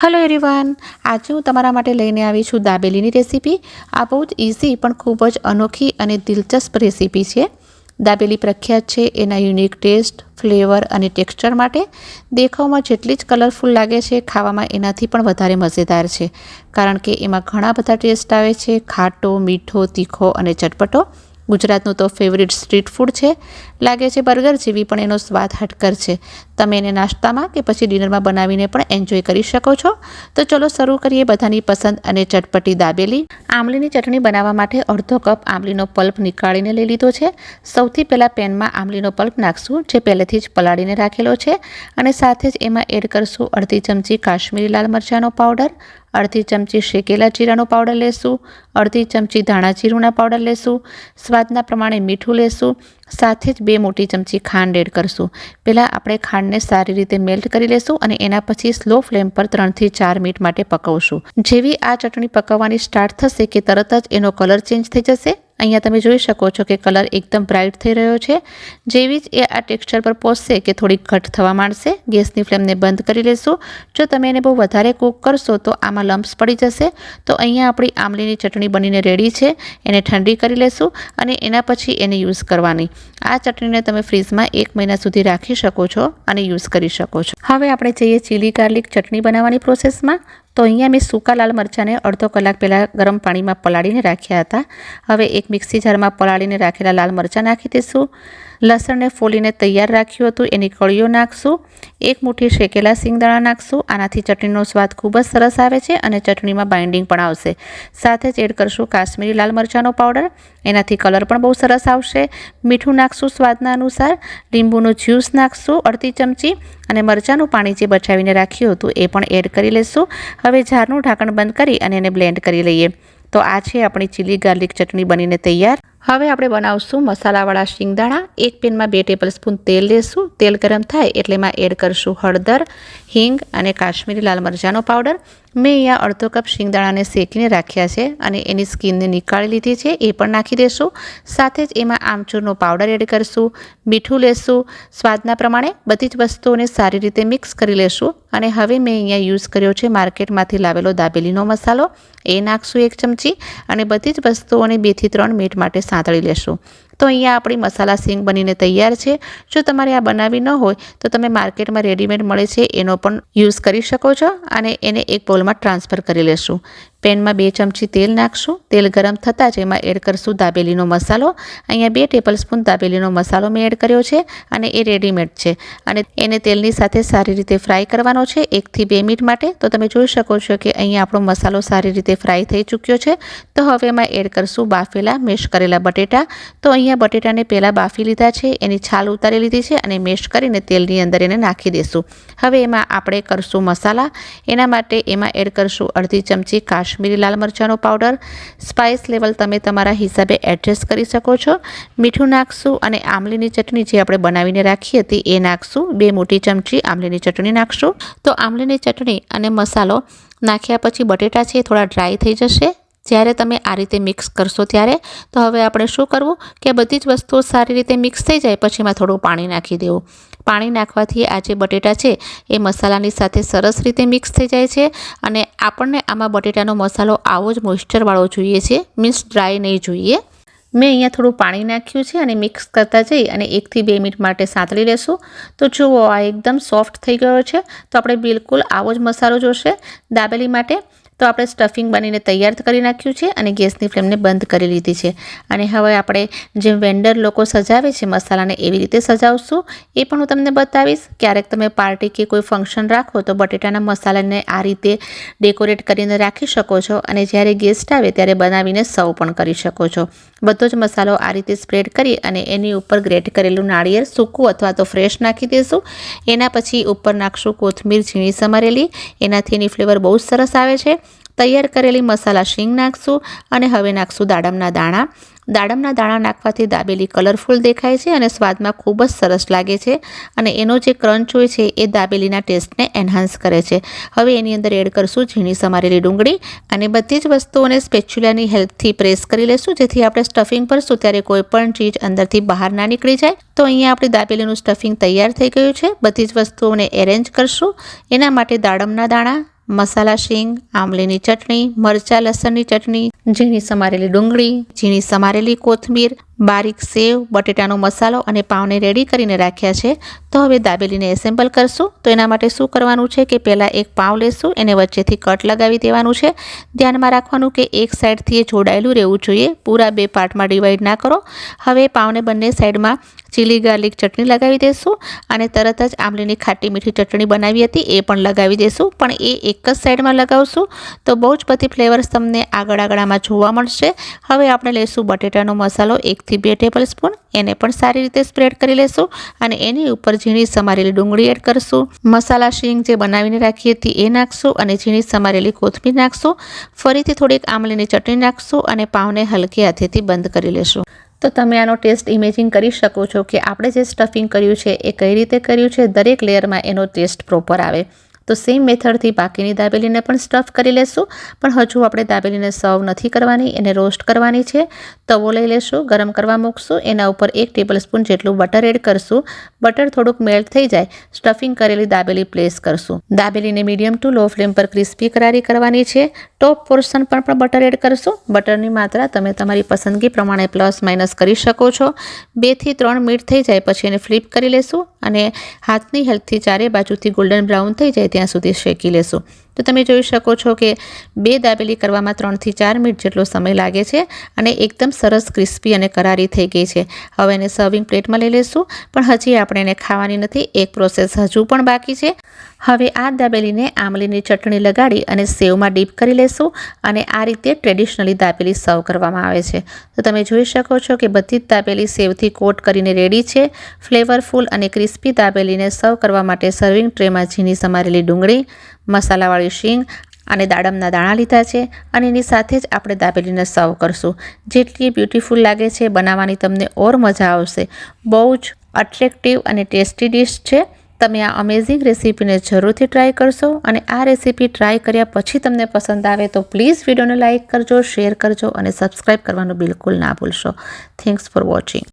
Hello everyone, આજે હું તમારા માટે લઈને આવી છું દાબેલીની રેસીપી। આ બહુ જ ઇઝી પણ ખૂબ જ અનોખી અને દિલચસ્પ રેસીપી છે। દાબેલી પ્રખ્યાત છે એના યુનિક ટેસ્ટ, ફ્લેવર અને ટેક્સચર માટે। દેખાવમાં જેટલી જ કલરફુલ લાગે છે, ખાવામાં એનાથી પણ વધારે મજેદાર છે, કારણ કે એમાં ઘણા બધા ટેસ્ટ આવે છે: ખાટો, મીઠો, તીખો અને ચટપટો। ગુજરાતનું તો ફેવરિટ સ્ટ્રીટ ફૂડ છે। લાગે છે બર્ગર જેવી, પણ એનો સ્વાદ હટકર છે। તમે એને નાસ્તામાં કે પછી ડિનરમાં બનાવીને પણ એન્જોય કરી શકો છો। તો ચલો શરૂ કરીએ બધાની પસંદ અને ચટપટી દાબેલી। આમલીની ચટણી બનાવવા માટે અડધો કપ આમલીનો પલ્પ નીકાળીને લઈ લીધો છે। સૌથી પહેલાં પેનમાં આમલીનો પલ્પ નાખશું, જે પહેલેથી જ પલાળીને રાખેલો છે, અને સાથે જ એમાં એડ કરશું અડધી ચમચી કાશ્મીરી લાલ મરચાંનો પાવડર, અડધી ચમચી શેકેલા જીરાનો પાવડર લેશું, અડધી ચમચી ધાણા જીરુંના પાવડર લેશું, સ્વાદના પ્રમાણે મીઠું લેશું, સાથે જ 2 મોટી ચમચી ખાંડ એડ કરશું। પહેલાં આપણે ખાંડને સારી રીતે મેલ્ટ કરી લેશું અને એના પછી સ્લો ફ્લેમ પર 3 થી 4 મિનિટ માટે પકવશું। જેવી આ ચટણી પકવવાની સ્ટાર્ટ થશે કે તરત જ એનો કલર ચેન્જ થઈ જશે। અહીંયા તમે જોઈ શકો છો કે કલર એકદમ બ્રાઇટ થઈ રહ્યો છે। જેવી જ એ આ ટેક્સચર પર પહોંચશે કે થોડીક ઘટ થવા માંડશે, ગેસની ફ્લેમને બંધ કરી લેશું। જો તમે એને બહુ વધારે કૂક કરશો તો આમાં લમ્પ્સ પડી જશે। તો અહીંયા આપણી આમલીની ચટણી બનીને રેડી છે। એને ઠંડી કરી લેશું અને એના પછી એને યુઝ કરવાની। આ ચટણીને તમે ફ્રીઝમાં 1 મહિના સુધી રાખી શકો છો અને યુઝ કરી શકો છો। હવે આપણે જઈએ ચીલી ગાર્લિક ચટણી બનાવવાની પ્રોસેસમાં। તો અહીંયા મેં સૂકા લાલ મરચાંને અડધો કલાક પહેલાં ગરમ પાણીમાં પલાળીને રાખ્યા હતા। હવે એક મિક્સી જારમાં પલાળીને રાખેલા લાલ મરચાં નાખી દઈશું। લસણને ફોલીને તૈયાર રાખ્યું હતું એની કળીઓ નાખશું। 1 મુઠ્ઠી શેકેલા સિંગદાણા નાખશું। આનાથી ચટણીનો સ્વાદ ખૂબ જ સરસ આવે છે અને ચટણીમાં બાઇન્ડિંગ પણ આવશે। સાથે જ એડ કરશું કાશ્મીરી લાલ મરચાંનો પાવડર, એનાથી કલર પણ બહુ સરસ આવશે। મીઠું નાખશું સ્વાદના અનુસાર। લીંબુનું જ્યુસ નાખશું અડધી ચમચી, અને મરચાંનું પાણી જે બચાવીને રાખ્યું હતું એ પણ એડ કરી લઈશું। હવે જારનું ઢાંકણ બંધ કરી અને એને બ્લેન્ડ કરી લઈએ। તો આ છે આપણી ચીલી ગાર્લિક ચટણી બનીને તૈયાર। હવે આપણે બનાવશું મસાલાવાળા શિંગદાણા। એક પેનમાં 2 ટેબલસ્પૂન તેલ લેશું। તેલ ગરમ થાય એટલે એમાં એડ કરશું હળદર, હિંગ અને કાશ્મીરી લાલ મરચાંનો પાવડર। મેં અહીંયા અડધો કપ શિંગદાણાને શેકીને રાખ્યા છે અને એની સ્કીનને નીકાળી લીધી છે, એ પણ નાખી દેશું। સાથે જ એમાં આમચૂરનો પાવડર એડ કરશું, મીઠું લેશું, સ્વાદના પ્રમાણે બધી જ વસ્તુઓને સારી રીતે મિક્સ કરી લેશું। અને હવે મેં અહીંયા યુઝ કર્યો છે માર્કેટમાંથી લાવેલો દાબેલીનો મસાલો, એ નાખશું 1 ચમચી, અને બધી જ વસ્તુઓને 2 થી 3 મિનિટ માટે સાંતળી લેશું। તો અહીંયા આપણી મસાલા સિંગ બનીને તૈયાર છે। જો તમારે આ બનાવવી ન હોય તો તમે માર્કેટમાં રેડીમેડ મળે છે એનો પણ યુઝ કરી શકો છો, અને એને એક બોલમાં ટ્રાન્સફર કરી લેશું। પેનમાં 2 ચમચી તેલ નાખશું। તેલ ગરમ થતાં જ એમાં એડ કરશું દાબેલીનો મસાલો। અહીંયા 2 ટેબલસ્પૂન દાબેલીનો મસાલો મેં એડ કર્યો છે અને એ રેડીમેડ છે, અને એને તેલની સાથે સારી રીતે ફ્રાય કરવાનો છે 1 થી 2 મિનિટ માટે। તો તમે જોઈ શકો છો કે અહીંયા આપણો મસાલો સારી રીતે ફ્રાય થઈ ચૂક્યો છે। તો હવે એમાં એડ કરશું બાફેલા મેશ કરેલા બટેટા। તો અહીંયા બટેટાને પહેલાં બાફી લીધા છે, એની છાલ ઉતારી લીધી છે અને મેશ કરીને તેલની અંદર એને નાખી દેશું। હવે એમાં આપણે કરશું મસાલા। એના માટે એમાં એડ કરશું અડધી ચમચી કાશ્મીરી લાલ મરચાંનો પાવડર। સ્પાઇસ લેવલ તમે તમારા હિસાબે એડજસ્ટ કરી શકો છો। મીઠું નાખશું અને આમલીની ચટણી જે આપણે બનાવીને રાખી હતી એ નાખશું। 2 મોટી ચમચી આમલીની ચટણી નાખશું। તો આમલીની ચટણી અને મસાલો નાખ્યા પછી બટેટા છે થોડા ડ્રાય થઈ જશે જ્યારે તમે આ રીતે મિક્સ કરશો ત્યારે। તો હવે આપણે શું કરવું કે બધી જ વસ્તુઓ સારી રીતે મિક્સ થઈ જાય પછી એમાં થોડું પાણી નાખી દેવું। પાણી નાખવાથી આ જે બટેટા છે એ મસાલાની સાથે સરસ રીતે મિક્સ થઈ જાય છે, અને આપણને આમાં બટેટાનો મસાલો આવો જ મોઇસ્ચરવાળો જોઈએ છે, મીન્સ ડ્રાય નહીં જોઈએ। મેં અહીંયા થોડું પાણી નાખ્યું છે અને મિક્સ કરતા જઈ અને 1 થી 2 મિનિટ માટે સાંતળી લેશું। તો જુઓ આ એકદમ સોફ્ટ થઈ ગયો છે। તો આપણે બિલકુલ આવો જ મસાલો જોશે દાબેલી માટે। તો આપણે સ્ટફિંગ બનીને તૈયાર કરી નાખ્યું છે અને ગેસની ફ્લેમને બંધ કરી લીધી છે। અને હવે આપણે જેમ વેન્ડર લોકો સજાવે છે મસાલાને એવી રીતે સજાવશું, એ પણ હું તમને બતાવીશ। ક્યારેક તમે પાર્ટી કે કોઈ ફંક્શન રાખો તો બટેટાના મસાલાને આ રીતે ડેકોરેટ કરીને રાખી શકો છો, અને જ્યારે ગેસ્ટ આવે ત્યારે બનાવીને સર્વ પણ કરી શકો છો। બધો જ મસાલો આ રીતે સ્પ્રેડ કરી અને એની ઉપર ગ્રેટ કરેલું નાળિયેર સૂકું અથવા તો ફ્રેશ નાખી દઈશું। એના પછી ઉપર નાખશું કોથમીર ઝીણી સમારેલી, એનાથી એની ફ્લેવર બહુ સરસ આવે છે। તૈયાર કરેલી મસાલા શીંગ નાખશું અને હવે નાખશું દાડમના દાણા। દાડમના દાણા નાખવાથી દાબેલી કલરફુલ દેખાય છે અને સ્વાદમાં ખૂબ જ સરસ લાગે છે, અને એનો જે ક્રંચ હોય છે એ દાબેલીના ટેસ્ટને એન્હાન્સ કરે છે। હવે એની અંદર એડ કરશું ઝીણી સમારેલી ડુંગળી, અને બધી જ વસ્તુઓને સ્પેચ્યુલાની હેલ્પથી પ્રેસ કરી લેશું, જેથી આપણે સ્ટફિંગ ભરશું ત્યારે કોઈ પણ ચીજ અંદરથી બહાર ના નીકળી જાય। તો અહીંયા આપણી દાબેલીનું સ્ટફિંગ તૈયાર થઈ ગયું છે। બધી જ વસ્તુઓને એરેન્જ કરશું। એના માટે દાડમના દાણા, મસાલા શીંગ, આમલીની ચટણી, મરચાં લસણની ચટણી, ઝીણી સમારેલી ડુંગળી, ઝીણી સમારેલી કોથમીર, બારીક સેવ, બટેટાનો મસાલો અને પાવને રેડી કરીને રાખ્યા છે. તો હવે દાબેલીને એસેમ્બલ કરશું. તો એના માટે શું કરવાનું છે કે પહેલાં એક પાવ લેશું, એને વચ્ચેથી કટ લગાવી દેવાનું છે. ધ્યાનમાં રાખવાનું કે એક સાઈડથી એ જોડાયેલું રહેવું જોઈએ, પૂરા 2 પાર્ટમાં ડિવાઈડ ના કરો. હવે પાવને બંને સાઈડમાં ચીલી ગાર્લિક ચટણી લગાવી દઈશું અને તરત જ આમલીની ખાટી મીઠી ચટણી બનાવી હતી એ પણ લગાવી દઈશું, પણ એ એક જ સાઈડમાં લગાવશું તો બહુ જ બધી ફ્લેવર્સ તમને આમાં જોવા મળશે. હવે આપણે લઈશું બટેટાનો મસાલો 1 થી 2 ટેબલ સ્પૂન, એને પણ સારી રીતે સ્પ્રેડ કરી લેશું અને એની ઉપર ઝીણી સમારેલી ડુંગળી એડ કરશું. મસાલા શીંગ જે બનાવીને રાખી હતી એ નાખશું અને ઝીણી સમારેલી કોથમીર નાખશું. ફરીથી થોડીક આમલીની ચટણી નાખશું અને પાવને હલકે હાથેથી બંધ કરી લેશું. તો તમે આનો ટેસ્ટ ઇમેજિન કરી શકો છો કે આપણે જે સ્ટફિંગ કર્યું છે એ કઈ રીતે કર્યું છે, દરેક લેયરમાં એનો ટેસ્ટ પ્રોપર આવે. તો સેમ મેથડથી બાકીની દાબેલીને પણ સ્ટફ કરી લેશું, પણ હજુ આપણે દાબેલીને સર્વ નથી કરવાની, એને રોસ્ટ કરવાની છે. તવો લઈ લેશું, ગરમ કરવા મૂકશું, એના ઉપર 1 ટેબલ સ્પૂન જેટલું બટર એડ કરશું. બટર થોડુંક મેલ્ટ થઈ જાય, સ્ટફિંગ કરેલી દાબેલી પ્લેસ કરશું. દાબેલીને મીડિયમ ટુ લો ફ્લેમ પર ક્રિસ્પી કરારી કરવાની છે. ટોપ પોર્શન પર પણ બટર એડ કરશું. બટરની માત્રા તમે તમારી પસંદગી પ્રમાણે પ્લસ માઇનસ કરી શકો છો. 2 થી 3 મિનિટ થઈ જાય પછી એને ફ્લિપ કરી લેશું અને હાથની હેલ્પથી ચારે બાજુથી ગોલ્ડન બ્રાઉન થઈ જાય ત્યાં સુધી શેકી લેશું. તો તમે જોઈ શકો છો કે 2 દાબેલી કરવામાં 3 થી 4 મિનિટ જેટલો સમય લાગે છે અને એકદમ સરસ ક્રિસ્પી અને કરારી થઈ ગઈ છે. હવે એને સર્વિંગ પ્લેટમાં લઈ લેશું, પણ હજી આપણે એને ખાવાની નથી, એક પ્રોસેસ હજુ પણ બાકી છે. હવે આ દાબેલીને આમલીની ચટણી લગાડી અને સેવમાં ડીપ કરી લેશું અને આ રીતે ટ્રેડિશનલી દાબેલી સર્વ કરવામાં આવે છે. તો તમે જોઈ શકો છો કે બધી જ દાબેલી સેવથી કોટ કરીને રેડી છે. ફ્લેવરફુલ અને ક્રિસ્પી દાબેલીને સર્વ કરવા માટે સર્વિંગ ટ્રેમાં ઝીણી સમારેલી ડુંગળી, મસાલાવાળી શીંગ અને દાડમના દાણા લીધા છે અને એની સાથે જ આપણે દાબેલીને સર્વ કરશું. જેટલી બ્યુટીફુલ લાગે છે, બનાવવાની તમને ઓર મજા આવશે. બહુ જ અટ્રેક્ટિવ અને ટેસ્ટી ડિશ છે. તમે આ અમેઝિંગ રેસીપીને જરૂરથી ટ્રાય કરશો અને આ રેસીપી ટ્રાય કર્યા પછી તમને પસંદ આવે તો પ્લીઝ વિડીયોને લાઇક કરજો, શેર કરજો અને સબસ્ક્રાઈબ કરવાનું બિલકુલ ના ભૂલશો. Thanks for watching.